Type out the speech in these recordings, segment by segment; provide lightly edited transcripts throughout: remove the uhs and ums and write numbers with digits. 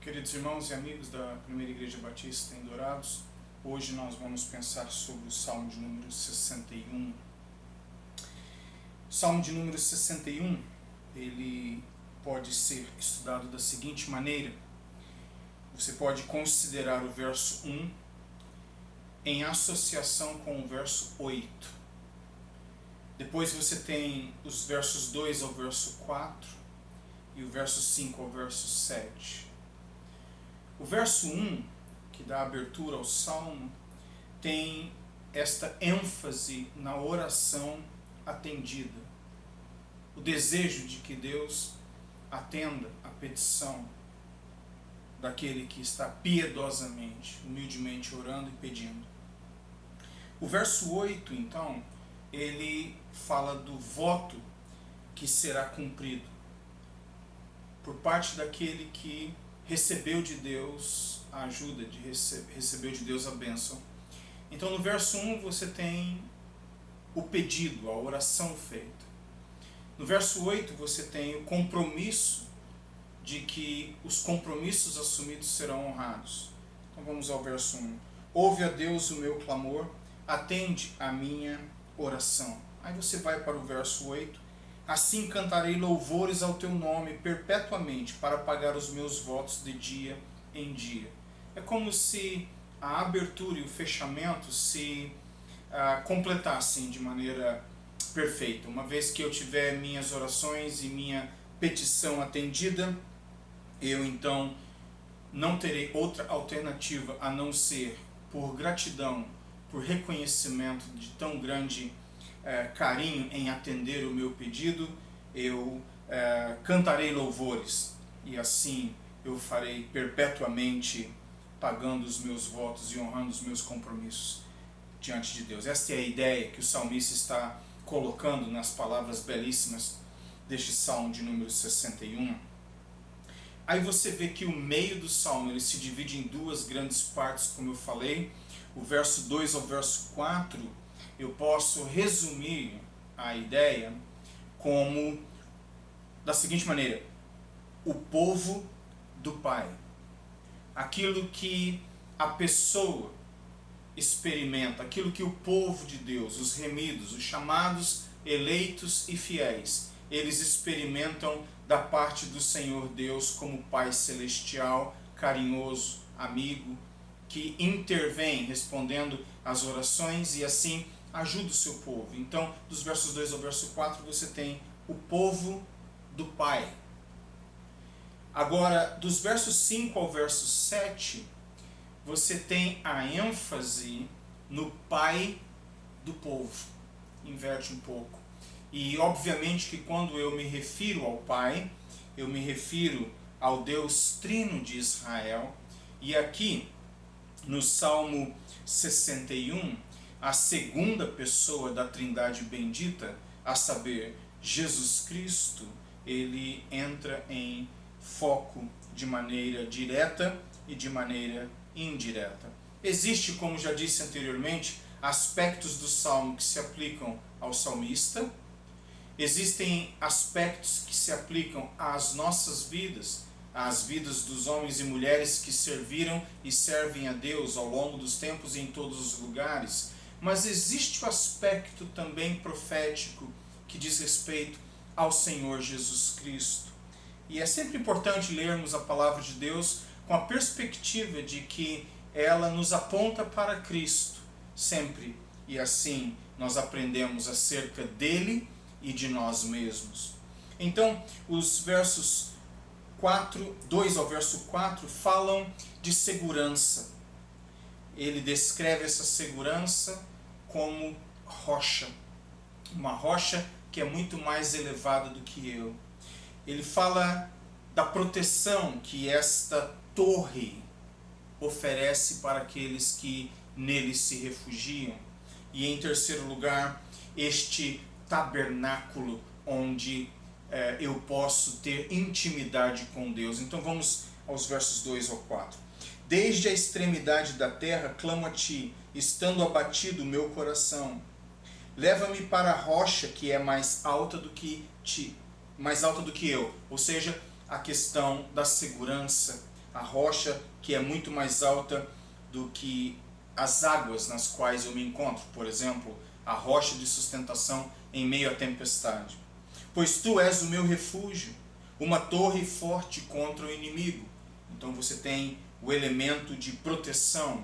Queridos irmãos e amigos da Primeira Igreja Batista em Dourados, hoje nós vamos pensar sobre o Salmo de número 61. O Salmo de número 61, ele pode ser estudado da seguinte maneira. Você pode considerar o verso 1 em associação com o verso 8. Depois você tem os versos 2 ao verso 4 e o verso 5 ao verso 7. O verso 1, que dá abertura ao Salmo, tem esta ênfase na oração atendida. O desejo de que Deus atenda a petição daquele que está piedosamente, humildemente orando e pedindo. O verso 8, então, ele fala do voto que será cumprido por parte daquele que recebeu de Deus a ajuda, recebeu de Deus a bênção. Então no verso 1 você tem o pedido, a oração feita. No verso 8 você tem o compromisso de que os compromissos assumidos serão honrados. Então vamos ao verso 1. Ouve a Deus o meu clamor, atende a minha oração. Aí você vai para o verso 8. Assim cantarei louvores ao teu nome perpetuamente, para pagar os meus votos de dia em dia. É como se a abertura e o fechamento se completassem de maneira perfeita. Uma vez que eu tiver minhas orações e minha petição atendida, eu então não terei outra alternativa a não ser, por gratidão, por reconhecimento de tão grande carinho em atender o meu pedido, eu cantarei louvores, e assim eu farei perpetuamente, pagando os meus votos e honrando os meus compromissos diante de Deus. Esta é a ideia que o salmista está colocando nas palavras belíssimas deste Salmo de número 61. Aí você vê que o meio do Salmo ele se divide em duas grandes partes, como eu falei. O verso 2 ao verso 4, eu posso resumir a ideia como da seguinte maneira: o povo do Pai. Aquilo que a pessoa experimenta, aquilo que o povo de Deus, os remidos, os chamados, eleitos e fiéis, eles experimentam da parte do Senhor Deus como Pai celestial, carinhoso, amigo, que intervém respondendo às orações e assim ajuda o seu povo. Então, dos versos 2 ao verso 4, você tem o povo do Pai. Agora, dos versos 5 ao verso 7, você tem a ênfase no Pai do povo. Inverte um pouco. E, obviamente, que quando eu me refiro ao Pai, eu me refiro ao Deus Trino de Israel. E aqui, no Salmo 61, a segunda pessoa da Trindade bendita, a saber, Jesus Cristo, ele entra em foco de maneira direta e de maneira indireta. Existe, como já disse anteriormente, aspectos do Salmo que se aplicam ao salmista, existem aspectos que se aplicam às nossas vidas, às vidas dos homens e mulheres que serviram e servem a Deus ao longo dos tempos e em todos os lugares. Mas existe o aspecto também profético que diz respeito ao Senhor Jesus Cristo. E é sempre importante lermos a palavra de Deus com a perspectiva de que ela nos aponta para Cristo, sempre. E assim nós aprendemos acerca dele e de nós mesmos. Então, os versos 2 ao verso 4 falam de segurança. Ele descreve essa segurança como rocha. Uma rocha que é muito mais elevada do que eu. Ele fala da proteção que esta torre oferece para aqueles que nele se refugiam. E em terceiro lugar, este tabernáculo onde eu posso ter intimidade com Deus. Então vamos aos versos 2 ao 4. Desde a extremidade da terra clamo a ti, estando abatido o meu coração. Leva-me para a rocha que é mais alta do que eu. Ou seja, a questão da segurança, a rocha que é muito mais alta do que as águas nas quais eu me encontro, por exemplo, a rocha de sustentação em meio à tempestade. Pois tu és o meu refúgio, uma torre forte contra o inimigo. Então você tem o elemento de proteção.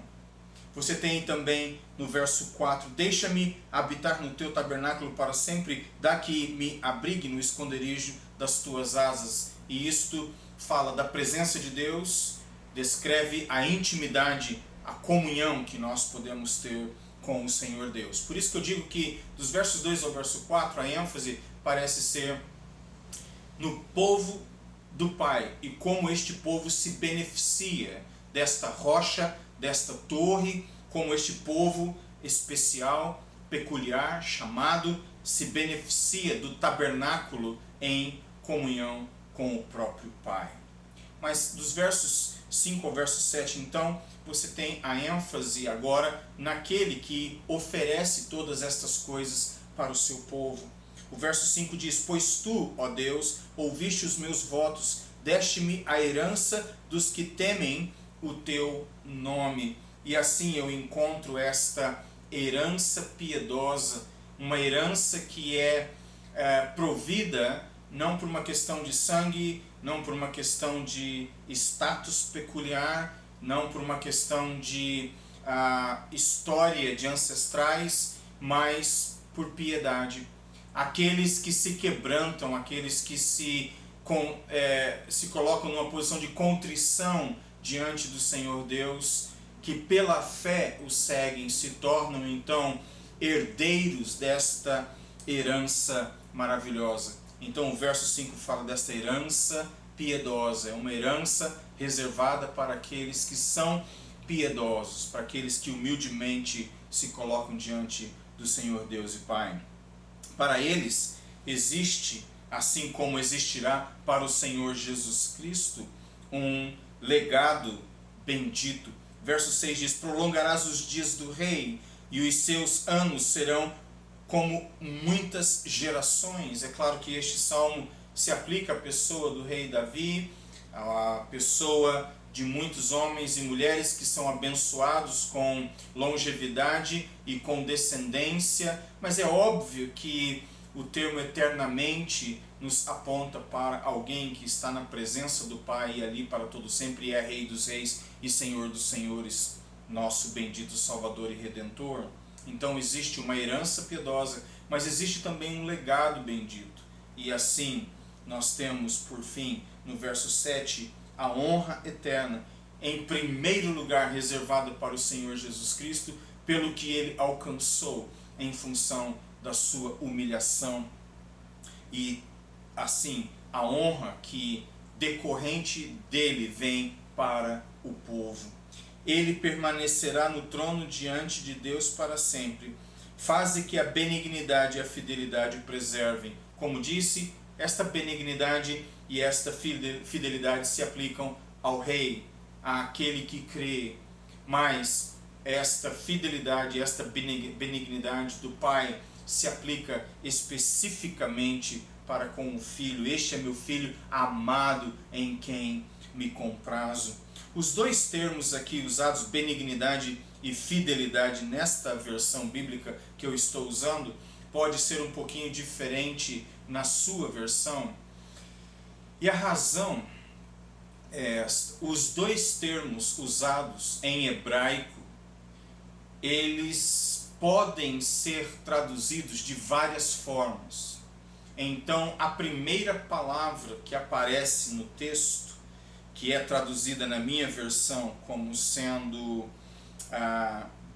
Você tem também no verso 4, deixa-me habitar no teu tabernáculo para sempre, dá que me abrigue no esconderijo das tuas asas. E isto fala da presença de Deus, descreve a intimidade, a comunhão que nós podemos ter com o Senhor Deus. Por isso que eu digo que dos versos 2 ao verso 4, a ênfase parece ser no povo do Pai e como este povo se beneficia desta rocha, desta torre, como este povo especial, peculiar, chamado, se beneficia do tabernáculo em comunhão com o próprio Pai. Mas dos versos 5 ao verso 7, então, você tem a ênfase agora naquele que oferece todas estas coisas para o seu povo. O verso 5 diz, pois tu, ó Deus, ouviste os meus votos, deste-me a herança dos que temem o teu nome. E assim eu encontro esta herança piedosa, uma herança que é provida não por uma questão de sangue, não por uma questão de status peculiar, não por uma questão de história de ancestrais, mas por piedade. Aqueles que se quebrantam, aqueles que se colocam numa posição de contrição diante do Senhor Deus, que pela fé o seguem, se tornam então herdeiros desta herança maravilhosa. Então o verso 5 fala desta herança piedosa, é uma herança reservada para aqueles que são piedosos, para aqueles que humildemente se colocam diante do Senhor Deus e Pai. Para eles existe, assim como existirá para o Senhor Jesus Cristo, um legado bendito. Verso 6 diz, prolongarás os dias do rei e os seus anos serão como muitas gerações. É claro que este salmo se aplica à pessoa do rei Davi, à pessoa de muitos homens e mulheres que são abençoados com longevidade e com descendência, mas é óbvio que o termo eternamente nos aponta para alguém que está na presença do Pai e ali para todo sempre, e é Rei dos Reis e Senhor dos Senhores, nosso bendito Salvador e Redentor. Então existe uma herança piedosa, mas existe também um legado bendito. E assim nós temos, por fim, no verso 7, a honra eterna, em primeiro lugar reservada para o Senhor Jesus Cristo, pelo que ele alcançou em função da sua humilhação. E assim, a honra que decorrente dele vem para o povo. Ele permanecerá no trono diante de Deus para sempre. Faze que a benignidade e a fidelidade o preservem. Como disse, esta benignidade e esta fidelidade se aplicam ao rei, àquele que crê. Mas esta fidelidade, esta benignidade do Pai se aplica especificamente para com o Filho. Este é meu Filho amado em quem me comprazo. Os dois termos aqui usados, benignidade e fidelidade, nesta versão bíblica que eu estou usando, pode ser um pouquinho diferente na sua versão. E a razão é esta: os dois termos usados em hebraico, eles podem ser traduzidos de várias formas. Então, a primeira palavra que aparece no texto, que é traduzida na minha versão como sendo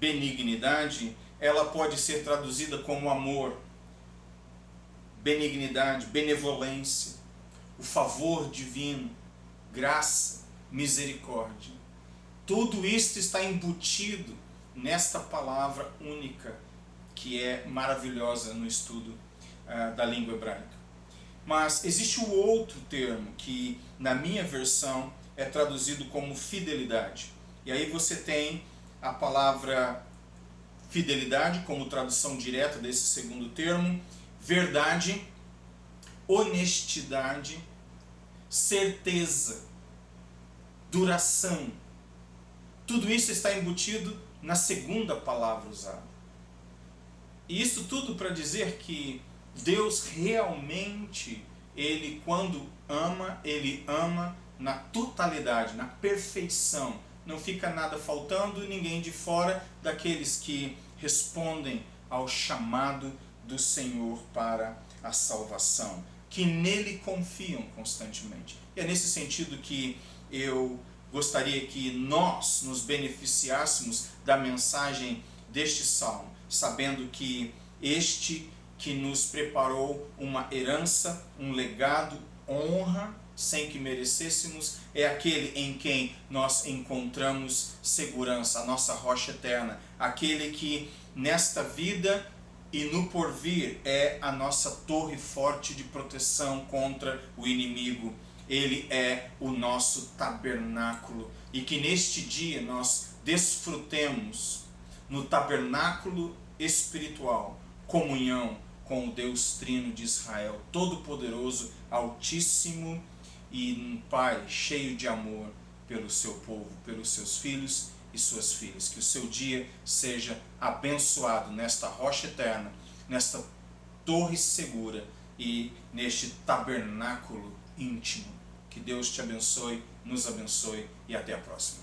benignidade, ela pode ser traduzida como amor, benignidade, benevolência, o favor divino, graça, misericórdia. Tudo isto está embutido nesta palavra única, que é maravilhosa no estudo da língua hebraica. Mas existe o outro termo que na minha versão é traduzido como fidelidade. E aí você tem a palavra fidelidade como tradução direta desse segundo termo, verdade, honestidade, certeza, duração. Tudo isso está embutido na segunda palavra usada. E isso tudo para dizer que Deus realmente, Ele quando ama, Ele ama na totalidade, na perfeição. Não fica nada faltando, ninguém de fora daqueles que respondem ao chamado do Senhor para a salvação, que nele confiam constantemente. E é nesse sentido que eu gostaria que nós nos beneficiássemos da mensagem deste salmo, sabendo que este que nos preparou uma herança, um legado, honra, sem que merecêssemos, é aquele em quem nós encontramos segurança, a nossa rocha eterna, aquele que nesta vida e no porvir é a nossa torre forte de proteção contra o inimigo. Ele é o nosso tabernáculo, e que neste dia nós desfrutemos no tabernáculo espiritual comunhão com o Deus Trino de Israel, Todo-Poderoso, Altíssimo e um Pai cheio de amor pelo seu povo, pelos seus filhos e suas filhas. Que o seu dia seja abençoado nesta rocha eterna, nesta torre segura e neste tabernáculo íntimo. Que Deus te abençoe, nos abençoe e até a próxima.